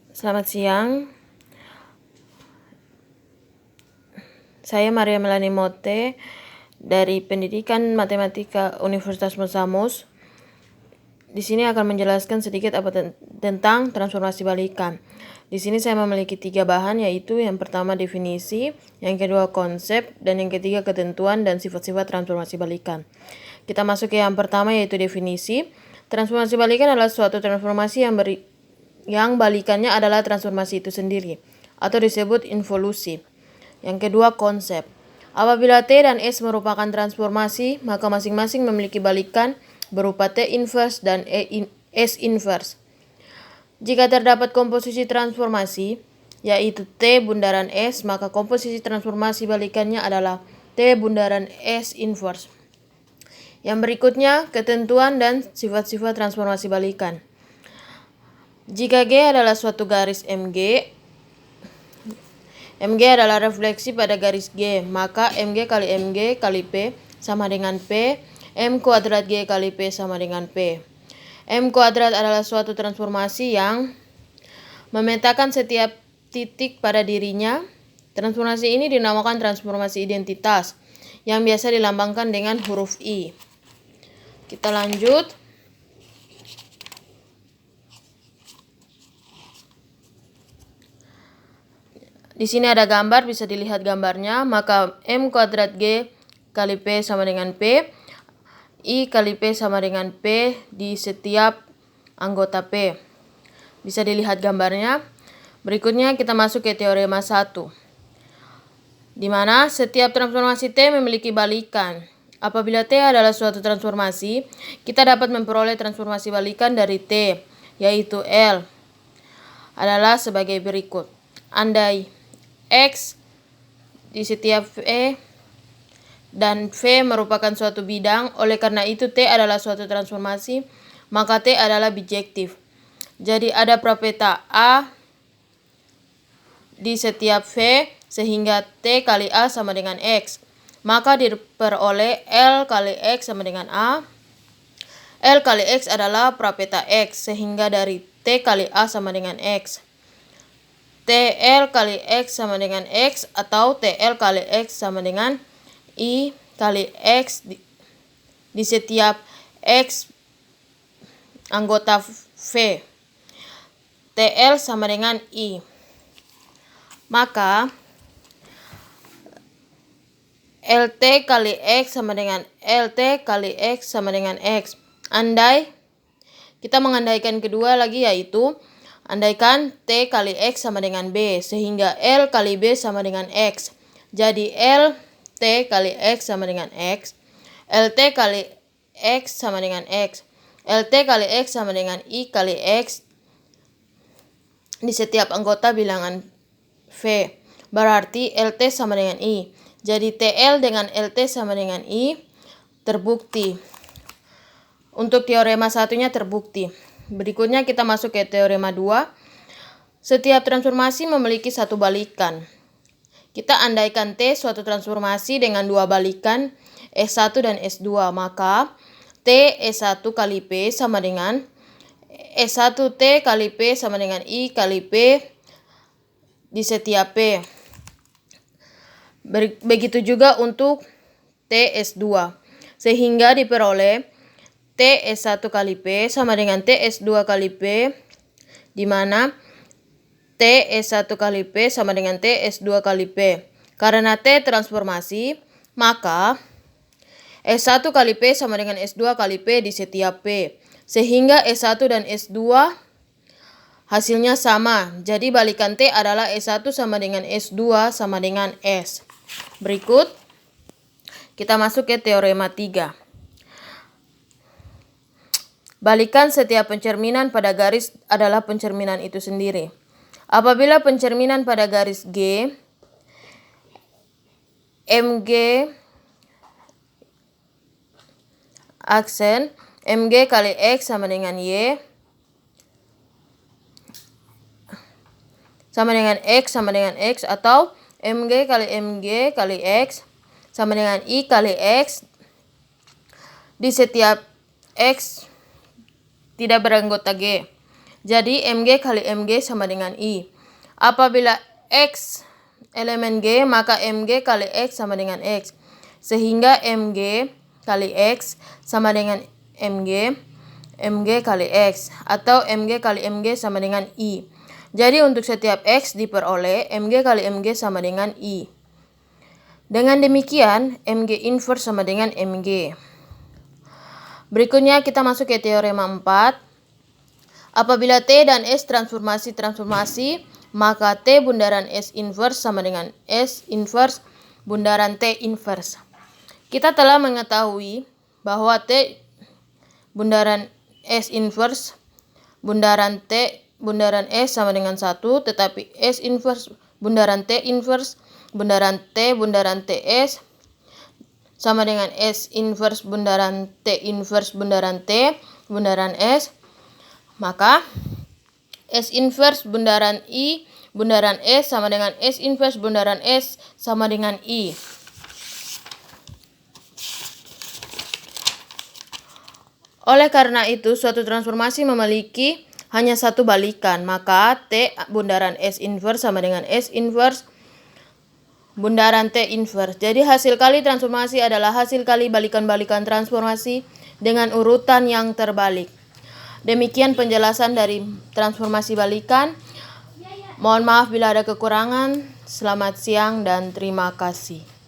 Selamat siang, saya Maria Melani Mote dari Pendidikan Matematika Universitas Musamus. Di sini akan menjelaskan sedikit tentang transformasi balikan. Di sini saya memiliki 3 bahan, yaitu yang pertama definisi, yang kedua konsep, dan yang ketiga ketentuan dan sifat-sifat transformasi balikan. Kita masuk ke yang pertama, yaitu definisi. Transformasi balikan adalah suatu transformasi yang balikannya adalah transformasi itu sendiri, atau disebut involusi. Yang kedua, konsep. Apabila T dan S merupakan transformasi, maka masing-masing memiliki balikan berupa T inverse dan S inverse. Jika terdapat komposisi transformasi, yaitu T bundaran S, maka komposisi transformasi balikannya adalah T bundaran S inverse. Yang berikutnya, ketentuan dan sifat-sifat transformasi balikan. Jika G adalah suatu garis MG adalah refleksi pada garis G, maka MG kali P sama dengan P, M kuadrat G kali P sama dengan P. M kuadrat adalah suatu transformasi yang memetakan setiap titik pada dirinya. Transformasi ini dinamakan transformasi identitas, yang biasa dilambangkan dengan huruf I. Kita lanjut. Di sini ada gambar, bisa dilihat gambarnya. Maka M kuadrat G kali P sama dengan P, I kali P sama dengan P di setiap anggota P. Bisa dilihat gambarnya. Berikutnya kita masuk ke teorema 1, di mana setiap transformasi T memiliki balikan. Apabila T adalah suatu transformasi, kita dapat memperoleh transformasi balikan dari T, yaitu L adalah sebagai berikut. Andai X di setiap V dan V merupakan suatu bidang, oleh karena itu T adalah suatu transformasi, maka T adalah bijektif. Jadi ada propeta A di setiap V sehingga T kali A sama dengan X. Maka diperoleh L kali X sama dengan A. L kali X adalah propeta X, sehingga dari T kali A sama dengan X. TL kali X sama dengan X, atau TL kali X sama dengan I kali X di setiap X anggota V. TL sama dengan I. Maka LT kali X sama dengan LT kali X sama dengan X. Andai kita mengandaikan kedua lagi, yaitu andaikan T kali X sama dengan B, sehingga L kali B sama dengan X. Jadi L T kali X sama dengan X, LT kali X sama dengan X, LT kali X sama dengan I kali X di setiap anggota bilangan V. Berarti LT sama dengan I. Jadi TL dengan LT sama dengan I terbukti. Untuk teorema satunya terbukti. Berikutnya kita masuk ke teorema 2. Setiap transformasi memiliki satu balikan. Kita andaikan T suatu transformasi dengan dua balikan S1 dan S2. Maka T S1 kali P sama dengan S1T kali P sama dengan I kali P di setiap P. Begitu juga untuk T S2. Sehingga diperoleh T S1 kali P sama dengan T S2 kali P, di mana T S1 kali P sama dengan T S2 kali P. Karena T transformasi, maka S1 kali P sama dengan S2 kali P di setiap P. Sehingga S1 dan S2 hasilnya sama. Jadi balikan T adalah S1 sama dengan S2 sama dengan S. Berikut kita masuk ke teorema 3. Balikan setiap pencerminan pada garis adalah pencerminan itu sendiri. Apabila pencerminan pada garis G, MG aksen MG kali X sama dengan Y sama dengan X sama dengan X, atau MG kali X sama dengan I kali X di setiap X tidak beranggota G. Jadi Mg kali Mg sama dengan I. Apabila X elemen G, maka Mg kali X sama dengan X. Sehingga Mg kali X sama dengan Mg kali X. Atau Mg kali Mg sama dengan I. Jadi untuk setiap X diperoleh Mg kali Mg sama dengan I. Dengan demikian Mg inverse sama dengan Mg. Berikutnya kita masuk ke teorema 4. Apabila T dan S transformasi, maka T bundaran S inverse sama dengan S inverse bundaran T inverse. Kita telah mengetahui bahwa T bundaran S inverse bundaran T bundaran S sama dengan 1, tetapi S inverse bundaran T inverse bundaran T bundaran TS sama dengan S inverse bundaran T inverse bundaran T bundaran S. Maka S inverse bundaran I bundaran S sama dengan S inverse bundaran S sama dengan I. Oleh karena itu, suatu transformasi memiliki hanya satu balikan, maka T bundaran S inverse sama dengan S inverse bundaran T inverse. Jadi hasil kali transformasi adalah hasil kali balikan-balikan transformasi dengan urutan yang terbalik. Demikian penjelasan dari transformasi balikan. Mohon maaf bila ada kekurangan. Selamat siang dan terima kasih.